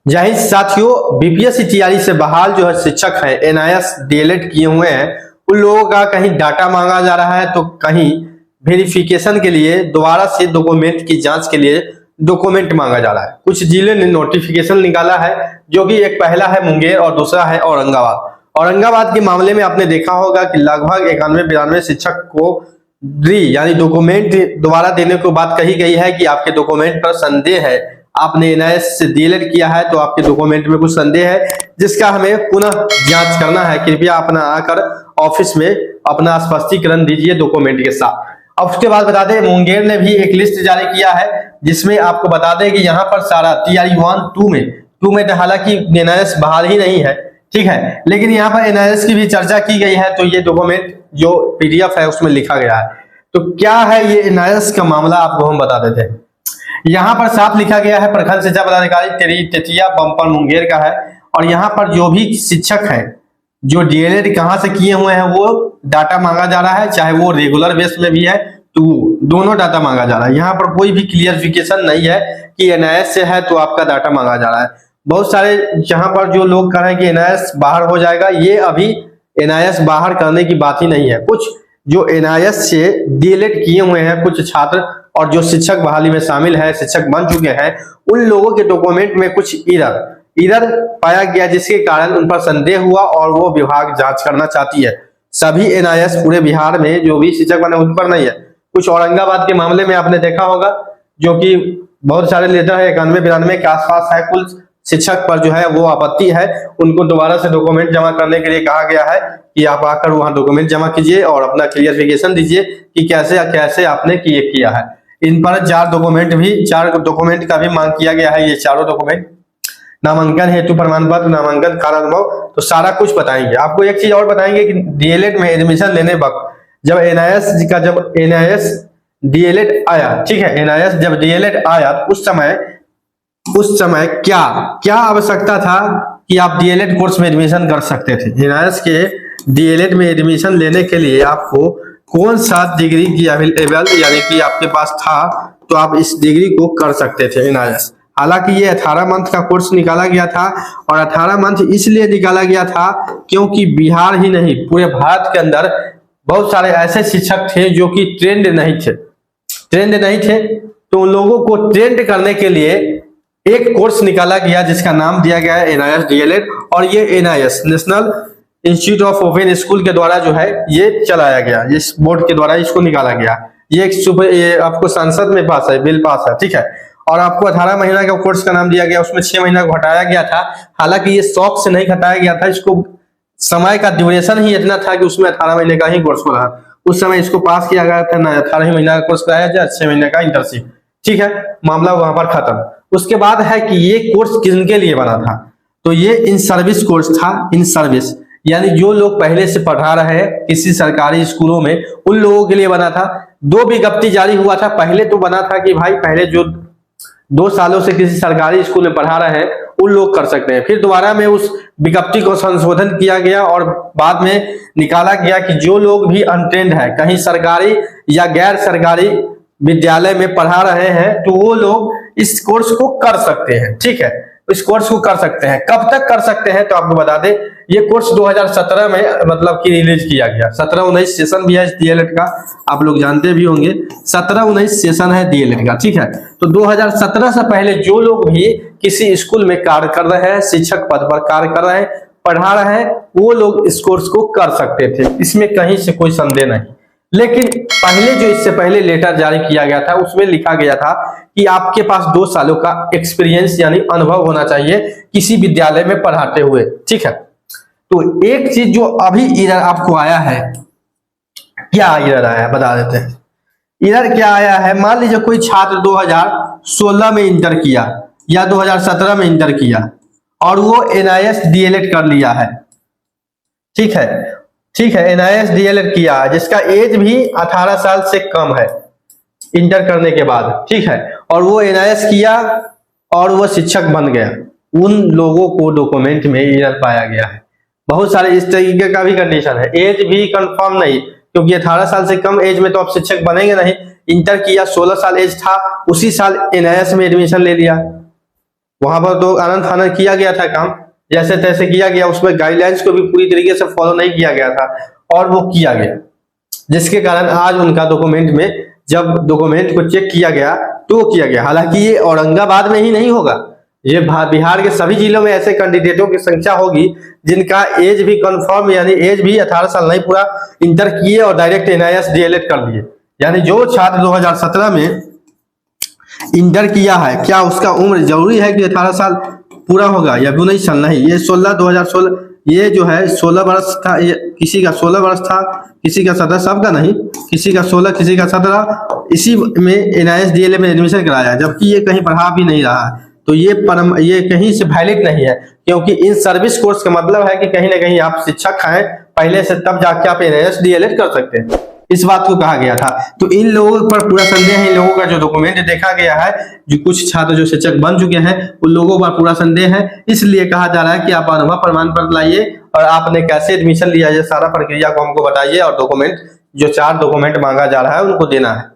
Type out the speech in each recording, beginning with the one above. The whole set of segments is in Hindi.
जय हिंद साथियों, बीपीएससी तैयारी से बहाल जो है शिक्षक है एनआईएस डीएलएड किए हुए हैं, उन लोगों का कहीं डाटा मांगा जा रहा है तो कहीं वेरिफिकेशन के लिए दोबारा से डॉक्यूमेंट की जांच के लिए डॉक्यूमेंट मांगा जा रहा है। कुछ जिले ने नोटिफिकेशन निकाला है, जो कि एक पहला है मुंगेर और दूसरा है औरंगाबाद। औरंगाबाद के मामले में आपने देखा होगा कि लगभग 91-92 शिक्षक को यानी डॉक्यूमेंट दोबारा देने को बात कही गई है कि आपके डॉक्यूमेंट पर संदेह है, आपने एनआईएस से डीएलएड किया है तो आपके डॉक्यूमेंट में कुछ संदेह है जिसका हमें पुनः जांच करना है। कृपया अपना आकर ऑफिस में अपना स्पष्टीकरण दीजिए डॉक्यूमेंट के साथ। अब उसके बाद बता दें, मुंगेर ने भी एक लिस्ट जारी किया है जिसमें आपको बता दें कि यहाँ पर सारा तैयारी 1 2 में हालांकि एनआईएस बहाल ही नहीं है, ठीक है, लेकिन यहाँ पर एनआईएस की भी चर्चा की गई है। तो ये डॉक्यूमेंट जो पीडीएफ है उसमें लिखा गया है। तो क्या है ये एनआईएस का मामला, आपको हम बता देते हैं। यहाँ पर साफ लिखा गया है, प्रखंड शिक्षा पदाधिकारी तेतिया बम्पर मुंगेर का है, और यहाँ पर जो भी शिक्षक है जो डीएलएड कहाँ से किए हुए हैं वो डाटा मांगा जा रहा है, चाहे वो रेगुलर बेस में भी है तो दोनों डाटा मांगा जा रहा है। यहाँ पर कोई भी क्लियरिफिकेशन नहीं है कि एनआईएस से है तो आपका डाटा मांगा जा रहा है। बहुत सारे यहाँ पर जो लोग कह रहे हैं कि एनआईएस बाहर हो जाएगा, ये अभी एनआईएस बाहर करने की बात ही नहीं है। कुछ जो एनआईएस से डीएलएड किए हुए हैं कुछ छात्र और जो शिक्षक बहाली में शामिल है, शिक्षक बन चुके हैं, उन लोगों के डॉक्यूमेंट में कुछ इरर पाया गया जिसके कारण उन पर संदेह हुआ और वो विभाग जांच करना चाहती है। सभी एनआईएस पूरे बिहार में जो भी शिक्षक बने उन पर नहीं है। कुछ औरंगाबाद के मामले में आपने देखा होगा जो कि बहुत सारे लेटर है, 91-92 के आसपास है, कुल शिक्षक पर जो है वो आपत्ति है, उनको दोबारा से डॉक्यूमेंट जमा करने के लिए कहा गया है कि आप आकर वहां डॉक्यूमेंट जमा कीजिए और अपना क्लियरिफिकेशन दीजिए कि कैसे कैसे आपने किया है। इन पर 4 डॉक्यूमेंट का भी मांग किया गया है। ये चारों डॉक्यूमेंट नामांकन हेतु प्रमाण पत्र, नामांकन कार्य अनुभव, तो सारा कुछ बताएंगे। आपको एक चीज और बताएंगे कि डीएलएड में एडमिशन लेने वक्त जब एनआईएस डीएलएड आया, ठीक है, एनआईएस जब डीएलएड आया उस समय क्या आवश्यकता था कि आप डीएलएड कोर्स में एडमिशन कर सकते थे। एनआईएस के डीएलएड में एडमिशन लेने के लिए आपको कौन सा डिग्री की अवेलेबल यानी कि आपके पास था तो आप इस डिग्री को कर सकते थे एनआईएस। हालांकि ये 18 मंथ का कोर्स निकाला गया था और 18 मंथ इसलिए निकाला गया था क्योंकि बिहार ही नहीं पूरे भारत के अंदर बहुत सारे ऐसे शिक्षक थे जो कि ट्रेंड नहीं थे, तो उन लोगों को ट्रेंड करने के लिए एक कोर्स निकाला गया जिसका नाम दिया गया है एनआईएस डीएलएड। और ये NIS national institute of open school के द्वारा जो है ये चलाया गया, इस बोर्ड के द्वारा इसको निकाला गया। ये आपको संसद में पास है, बिल पास है, ठीक है। और आपको 18 महीना का कोर्स का नाम दिया गया, उसमें 6 महीना को हटाया गया था। हालांकि ये शौक से नहीं हटाया गया था, इसको समय का ड्यूरेशन ही इतना था कि उसमें 18 महीने का ही कोर्स हो रहा। उस समय इसको पास किया गया था ना, 18 महीना का कोर्स कराया जाए, 6 महीने का इंटर्नशिप, ठीक है, मामला वहां पर खत्म। उसके बाद है कि ये कोर्स किसके लिए बना था, तो ये इन सर्विस कोर्स था। इन सर्विस यानी जो लोग पहले से पढ़ा रहे हैं किसी सरकारी स्कूलों में, उन लोगों के लिए बना था। 2 विज्ञप्ति जारी हुआ था। पहले तो बना था कि भाई पहले जो 2 सालों से किसी सरकारी स्कूल में पढ़ा रहे हैं उन लोग कर सकते हैं। फिर दोबारा में उस विज्ञप्ति को संशोधन किया गया और बाद में निकाला गया कि जो लोग भी अनट्रेंड है, कहीं सरकारी या गैर सरकारी विद्यालय में पढ़ा रहे हैं, तो वो लोग इस कोर्स को कर सकते हैं, ठीक है, इस कोर्स को कर सकते हैं। कब तक कर सकते हैं तो आपको बता दें, ये कोर्स 2017 में मतलब कि रिलीज किया गया। 17-19 सेशन भी है डीएलएड का, आप लोग जानते भी होंगे 17-19 सेशन है डीएलएड का, ठीक है। तो 2017 से पहले जो लोग भी किसी स्कूल में कार्य कर रहे हैं, शिक्षक पद पर कार्य कर रहे हैं, पढ़ा रहे हैं, वो लोग इस कोर्स को कर सकते थे, इसमें कहीं से कोई संदेह नहीं। लेकिन पहले जो इससे पहले लेटर जारी किया गया था उसमें लिखा गया था कि आपके पास 2 सालों का एक्सपीरियंस यानी अनुभव होना चाहिए किसी विद्यालय में पढ़ाते हुए, ठीक है। तो एक चीज जो अभी इधर आपको आया है, क्या इधर आया बता देते हैं। इधर क्या आया है, मान लीजिए कोई छात्र 2016 में इंटर किया या 2017 में इंटर किया और वो एनआईएस डीएलएड कर लिया है, ठीक है, एनआईएस डीएलएड किया जिसका एज भी 18 साल से कम है इंटर करने के बाद, ठीक है, और वो एनआईएस किया और वो शिक्षक बन गया, उन लोगों को डॉक्यूमेंट में एरर पाया गया है। बहुत सारे इस तरीके का भी कंडीशन है, एज भी कंफर्म नहीं, क्योंकि 18 साल से कम एज में तो आप शिक्षक बनेंगे नहीं। इंटर किया, 16 साल एज था, उसी साल एनआईएस में एडमिशन ले लिया, वहां पर तो आनंद फानन किया गया था काम, जैसे तैसे किया गया, उसमें गाइडलाइंस को भी पूरी तरीके से फॉलो नहीं किया गया था और वो किया गया, जिसके कारण आज उनका डॉक्यूमेंट में जब डॉक्यूमेंट को चेक किया गया तो किया गया। हालांकि ये औरंगाबाद में ही नहीं होगा, ये बिहार के सभी जिलों में ऐसे कैंडिडेटों की संख्या होगी जिनका एज भी कंफर्म, यानी एज भी 18 साल नहीं पूरा, इंटर किए और डायरेक्ट NIS DLED कर लिए। यानी जो छात्र 2017 में इंटर किया है, क्या उसका उम्र जरूरी है कि 18 साल पूरा होगा या 19 साल? नहीं, ये 2016 ये जो है 16 वर्ष था, ये किसी का 16 वर्ष था, किसी का 17, सबका नहीं, किसी का 16, किसी का 17, इसी में NIS DLED में एडमिशन कराया, जबकि ये कहीं पढ़ा भी नहीं रहा है। तो ये कहीं से वैलिड नहीं है, क्योंकि इन सर्विस कोर्स का मतलब है कि कहीं ना कहीं आप शिक्षक हैं पहले से, तब जाके आप NIS DLED कर सकते हैं, इस बात को कहा गया था। तो इन लोगों पर पूरा संदेह है, इन लोगों का जो डॉक्यूमेंट देखा गया है, जो कुछ छात्र जो शिक्षक बन चुके हैं उन लोगों पर पूरा संदेह है, इसलिए कहा जा रहा है कि आप अनुभव प्रमाण पत्र लाइए और आपने कैसे एडमिशन लिया, ये सारा प्रक्रिया को हमको बताइए और डॉक्यूमेंट, जो 4 डॉक्यूमेंट मांगा जा रहा है उनको देना है,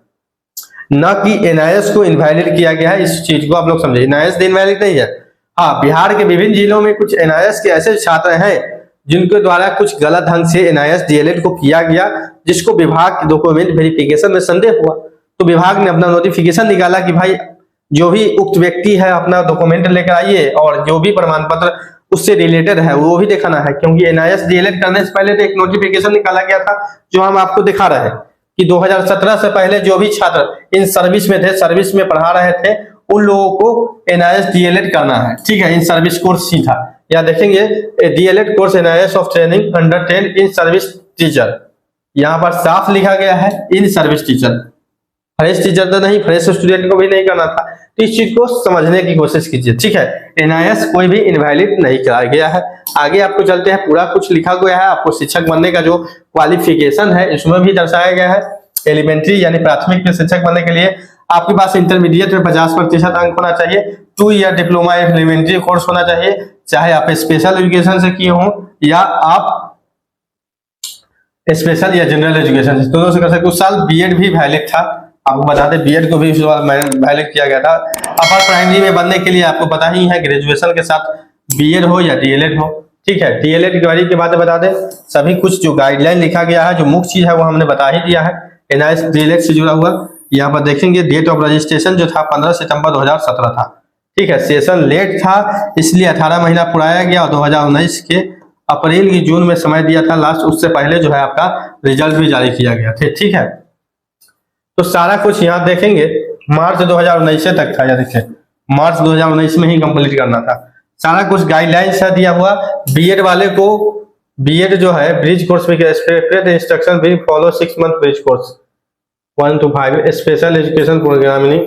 न कि NIS को इनवैलिड किया गया है। इस चीज को आप लोग समझिए, NIS इनवैलिड नहीं है। हाँ, बिहार के विभिन्न जिलों में कुछ NIS के ऐसे छात्र हैं जिनके द्वारा कुछ गलत ढंग से NIS DLED को किया गया, जिसको विभाग के डॉक्यूमेंट वेरिफिकेशन में संदेह हुआ, तो विभाग ने अपना नोटिफिकेशन निकाला कि भाई जो भी उक्त व्यक्ति है अपना डॉक्यूमेंट लेकर आइए और जो भी प्रमाण पत्र उससे रिलेटेड है वो भी दिखाना है, क्योंकि NIS DLED करने से पहले तो एक नोटिफिकेशन निकाला गया था जो हम आपको दिखा रहे हैं कि 2017 से पहले जो भी छात्र इन सर्विस में थे, सर्विस में पढ़ा रहे थे, उन लोगों को NIS DLED करना है। ठीक है, इन सर्विस कोर्स ही था, या देखेंगे DLED course NIS of training under 10 in service teacher, यहाँ पर साफ लिखा गया है in service teacher, fresh teacher तो नहीं, फ्रेश स्टूडेंट को भी नहीं करना था। तो इस चीज को समझने की कोशिश कीजिए। ठीक है, NIS कोई भी इनवैलिड नहीं कराया गया है। आगे आपको चलते हैं, पूरा कुछ लिखा गया है, आपको शिक्षक बनने का जो क्वालिफिकेशन है इसमें भी दर्शाया गया है। एलिमेंट्री यानी प्राथमिक में शिक्षक बनने के लिए आपके पास इंटरमीडिएट में 50% अंक होना चाहिए, 2 ईयर डिप्लोमा एलिमेंट्री कोर्स होना चाहिए, चाहे आप स्पेशल एजुकेशन से किए हों या आप स्पेशल या जनरल एजुकेशन से, दोनों से कर सकते। उस साल BEd भी वैलिड था, आपको बता दें BEd को भी वैलिड किया गया था। अपर प्राइमरी में बनने के लिए आपको पता ही है ग्रेजुएशन के साथ BEd हो या DLED हो। ठीक है, DLED की बारी के बाद बता दें, सभी कुछ जो गाइडलाइन लिखा गया है, जो मुख्य चीज है वो हमने बता ही दिया है NIS DLED से जुड़ा हुआ। यहाँ पर देखेंगे डेट ऑफ रजिस्ट्रेशन जो था 15 सितंबर 2017 था। ठीक है, सेशन लेट था इसलिए 18 महीना पुराया गया और 2019 के अप्रैल की जून में समय दिया था लास्ट, उससे पहले जो है आपका रिजल्ट भी जारी किया गया था। ठीक है, तो सारा कुछ यहाँ देखेंगे मार्च 2019 तक था, या देखिए मार्च 2019 में ही कंप्लीट करना था। सारा कुछ गाइडलाइंस है दिया हुआ। BEd वाले को BEd जो है ब्रिज कोर्स में इंस्ट्रक्शन भी follow 6 month bridge course 1 to 5 special education programming,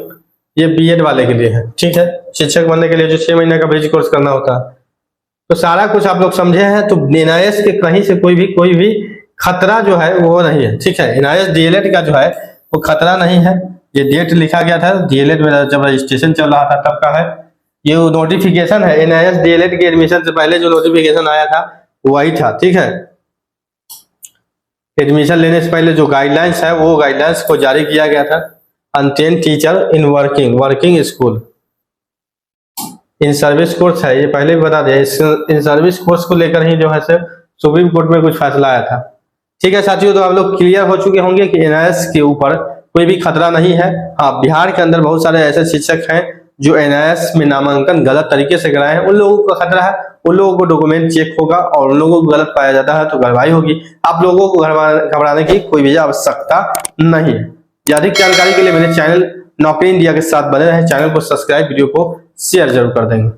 ये BEd वाले के लिए है। ठीक है, शिक्षक बनने के लिए जो 6 महीने का ब्रिज कोर्स करना होता है। तो सारा कुछ आप लोग समझे हैं। तो NIS के कहीं से कोई भी खतरा जो है वो नहीं है। ठीक है, NIS DLED का जो है वो खतरा नहीं है। ये डेट लिखा गया था DLED में जब रजिस्ट्रेशन चल रहा था तब का है, ये नोटिफिकेशन है। NIS DLED के एडमिशन से पहले जो नोटिफिकेशन आया था वही था। ठीक है, एडमिशन लेने से पहले जो गाइडलाइंस है वो गाइडलाइंस को जारी किया गया था। Untrained teacher in working school in service course है, ये पहले भी बता दें। इन सर्विस कोर्स को लेकर ही जो है सुप्रीम कोर्ट में कुछ फैसला आया था। ठीक है साथियों, तो आप लोग क्लियर हो चुके होंगे कि NIS के ऊपर कोई भी खतरा नहीं है। हाँ, बिहार के अंदर बहुत सारे ऐसे शिक्षक हैं जो NIS में नामांकन गलत तरीके से कराए हैं, उन लोगों को खतरा है। उन लोगों को डॉक्यूमेंट चेक होगा और उन लोगों को गलत पाया जाता है तो कार्रवाई होगी। आप लोगों को घबराने की कोई भी आवश्यकता नहीं है। अधिक जानकारी के लिए मेरे चैनल नौकरी इंडिया के साथ बने रहें। चैनल को सब्सक्राइब, वीडियो को शेयर जरूर कर देंगे।